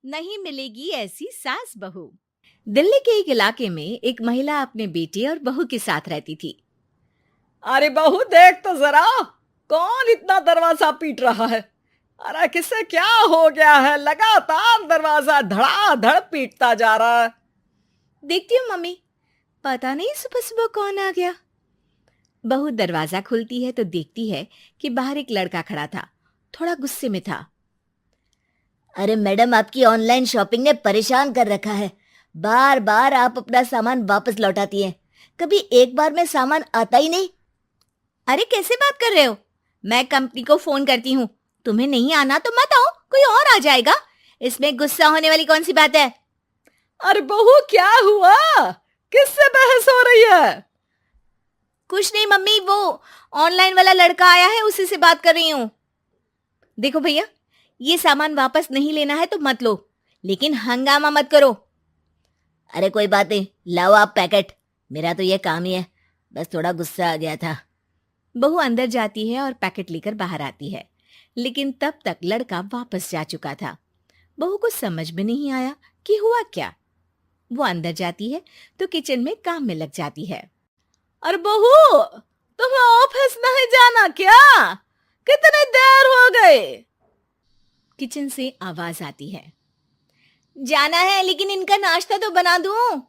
नहीं मिलेगी ऐसी सास बहू। दिल्ली के एक इलाके में एक महिला अपने बेटे और बहू के साथ रहती थी। अरे बहू देख तो जरा, कौन इतना दरवाजा पीट रहा है। अरे किसे क्या हो गया है, लगातार दरवाजा धड़ाधड़ पीटता जा रहा है। देखती हूँ मम्मी, पता नहीं सुबह सुबह कौन आ गया। बहू दरवाजा खोलती है तो देखती है कि बाहर एक लड़का खड़ा था। थोड़ा गुस्से में था। अरे मैडम, आपकी ऑनलाइन शॉपिंग ने परेशान कर रखा है। बार बार आप अपना सामान वापस लौटाती हैं। कभी एक बार में सामान आता ही नहीं। अरे कैसे बात कर रहे हो? मैं कंपनी को फोन करती हूँ। तुम्हें नहीं आना तो मत आओ, कोई और आ जाएगा। इसमें गुस्सा होने वाली कौन सी बात है? अरे बहू क्या हुआ, किससे बहस हो रही है? कुछ नहीं मम्मी, वो ऑनलाइन वाला लड़का आया है, उसी से बात कर रही हूँ। देखो भैया, ये सामान वापस नहीं लेना है तो मत लो, लेकिन हंगामा मत करो। अरे कोई बात नहीं, लाओ आप पैकेट। मेरा तो ये काम ही है, बस थोड़ा गुस्सा आ गया था। बहू अंदर जाती है और पैकेट लेकर बाहर आती है, लेकिन तब तक लड़का वापस जा चुका था। बहू को समझ में नहीं आया कि हुआ क्या। वो अंदर जाती है तो किचन में काम में लग जाती है। अरे बहू, तुम्हें ऑफिस नहीं जाना क्या? कितनी देर हो गई? किचन से आवाज आती है। जाना है, लेकिन इनका नाश्ता तो बना दूं।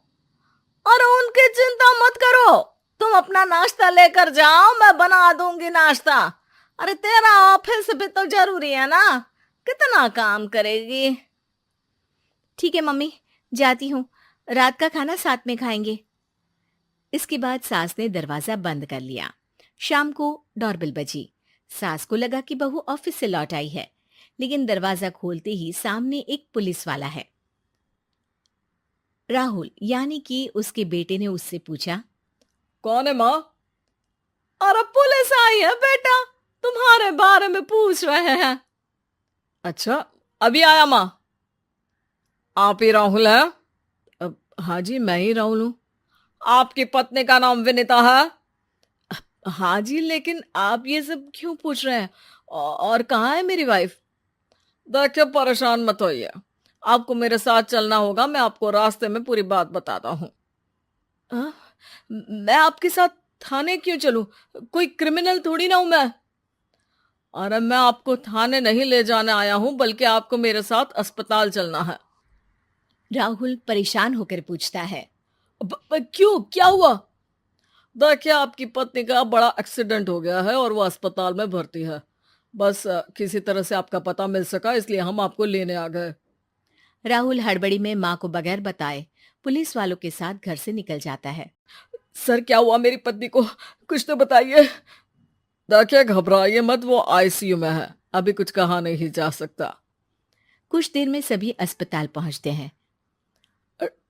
और उनकी चिंता मत करो, तुम अपना नाश्ता लेकर जाओ, मैं बना दूंगी नाश्ता। अरे तेरा ऑफिस भी तो जरूरी है ना, कितना काम करेगी। ठीक है मम्मी, जाती हूँ। रात का खाना साथ में खाएंगे। इसके बाद सास ने दरवाजा बंद कर लिया। शाम को डोरबेल बजी। सास को लगा कि बहू ऑफिस से लौट आई है, लेकिन दरवाजा खोलते ही सामने एक पुलिस वाला है। राहुल यानी कि उसके बेटे ने उससे पूछा, कौन है माँ? अरे पुलिस आई है बेटा, तुम्हारे बारे में पूछ रहे हैं। अच्छा, अभी आया माँ। आप ही राहुल है? हाँ जी, मैं ही राहुल हूँ। आपकी पत्नी का नाम विनीता है? हाँ जी, लेकिन आप ये सब क्यों पूछ रहे हैं? और कहाँ है मेरी वाइफ? देखिए, परेशान मत होइए, आपको मेरे साथ चलना होगा, मैं आपको रास्ते में पूरी बात बताता हूँ। हाँ? मैं आपके साथ थाने क्यों चलूं? कोई क्रिमिनल थोड़ी ना हूं मैं। अरे मैं आपको थाने नहीं ले जाने आया हूं, बल्कि आपको मेरे साथ अस्पताल चलना है। राहुल परेशान होकर पूछता है। क्यों, क्या हुआ? देखिए, आपकी पत्नी का बड़ा एक्सीडेंट हो गया है और वो अस्पताल में भर्ती है। बस किसी तरह से आपका पता मिल सका, इसलिए हम आपको लेने आ गए। राहुल हड़बड़ी में माँ को बगैर बताए पुलिस वालों के साथ घर से निकल जाता है। सर, क्या हुआ मेरी पत्नी को, कुछ तो बताइए। देखिए, घबराइए मत, वो आईसीयू में है, अभी कुछ कहा नहीं जा सकता। कुछ देर में सभी अस्पताल पहुंचते हैं।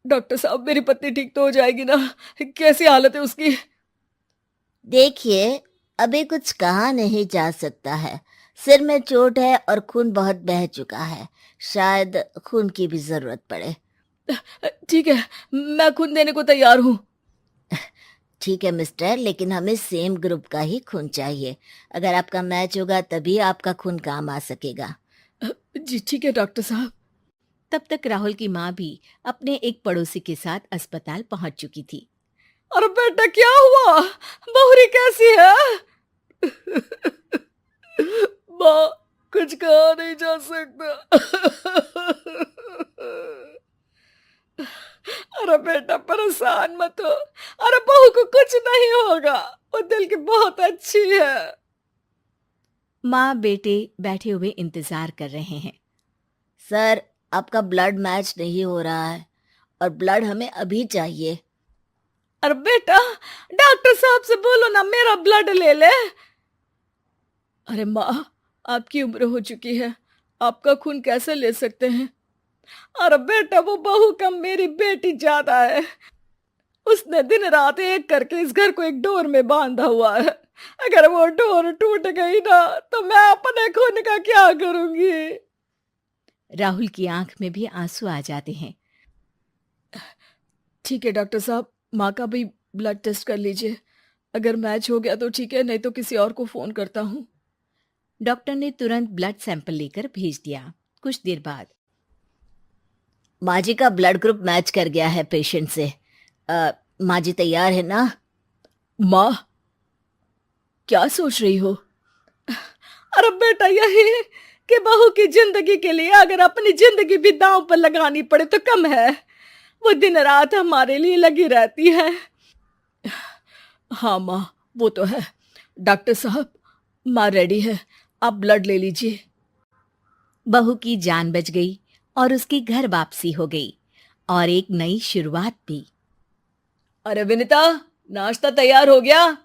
डॉक्टर साहब, मेरी पत्नी ठीक तो हो जाएगी ना? कैसी हालत है उसकी? देखिए, अभी कुछ कहा नहीं जा सकता है। सिर में चोट है और खून बहुत बह चुका है। शायद खून की भी जरूरत पड़े। ठीक है, मैं खून देने को तैयार हूँ। ठीक है मिस्टर, लेकिन हमें सेम ग्रुप का ही खून चाहिए। अगर आपका मैच होगा तभी आपका खून काम आ सकेगा। जी ठीक है डॉक्टर साहब। तब तक राहुल की माँ भी अपने एक पड़ोसी के साथ अस्पताल पहुंच चुकी थी। अरे बेटा, क्या हुआ? बहुरी कैसी है? माँ, कुछ कहा नहीं जा सकता। अरे बेटा, परेशान मत हो। अरे बहू को कुछ नहीं होगा, वो दिल की बहुत अच्छी है। माँ बेटे बैठे हुए इंतजार कर रहे हैं। सर, आपका ब्लड मैच नहीं हो रहा है और ब्लड हमें अभी चाहिए। अरे बेटा, डॉक्टर साहब से बोलो ना मेरा ब्लड ले ले। अरे माँ, आपकी उम्र हो चुकी है, आपका खून कैसे ले सकते हैं? अरे बेटा, वो बहू कम मेरी बेटी ज्यादा है। उसने दिन रात एक करके इस घर को एक डोर में बांधा हुआ है। अगर वो डोर टूट गई ना, तो मैं अपने खून का क्या करूंगी? राहुल की आंख में भी आंसू आ जाते हैं। ठीक है डॉक्टर साहब, माँ का भी ब्लड टेस्ट कर लीजिए। अगर मैच हो गया तो ठीक है, नहीं तो किसी और को फोन करता हूँ। डॉक्टर ने तुरंत ब्लड सैंपल लेकर भेज दिया। कुछ देर बाद माँ जी का ब्लड ग्रुप मैच कर गया है पेशेंट से। माँ जी तैयार है ना? माँ, क्या सोच रही हो? अरे बेटा, यही कि बहू की जिंदगी के लिए अगर अपनी जिंदगी भी दांव पर लगानी पड़े तो कम है। वो दिन रात हमारे लिए लगी रहती है। हाँ माँ, वो तो है। डॉक्टर साहब, माँ रेडी है, आप ब्लड ले लीजिए। बहू की जान बच गई और उसकी घर वापसी हो गई और एक नई शुरुआत भी। अरे विनीता, नाश्ता तैयार हो गया?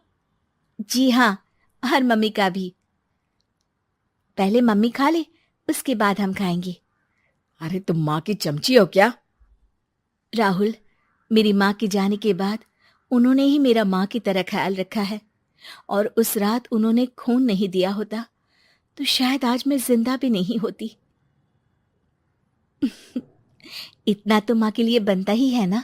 जी हाँ, हर मम्मी का भी। पहले मम्मी खा ले, उसके बाद हम खाएंगे। अरे तुम माँ की चमची हो क्या? राहुल, मेरी माँ के जाने के बाद उन्होंने ही मेरा माँ की तरह ख्याल रखा है, और उस रात उन्होंने खून नहीं दिया होता तो शायद आज मैं जिंदा भी नहीं होती। इतना तो माँ के लिए बनता ही है ना।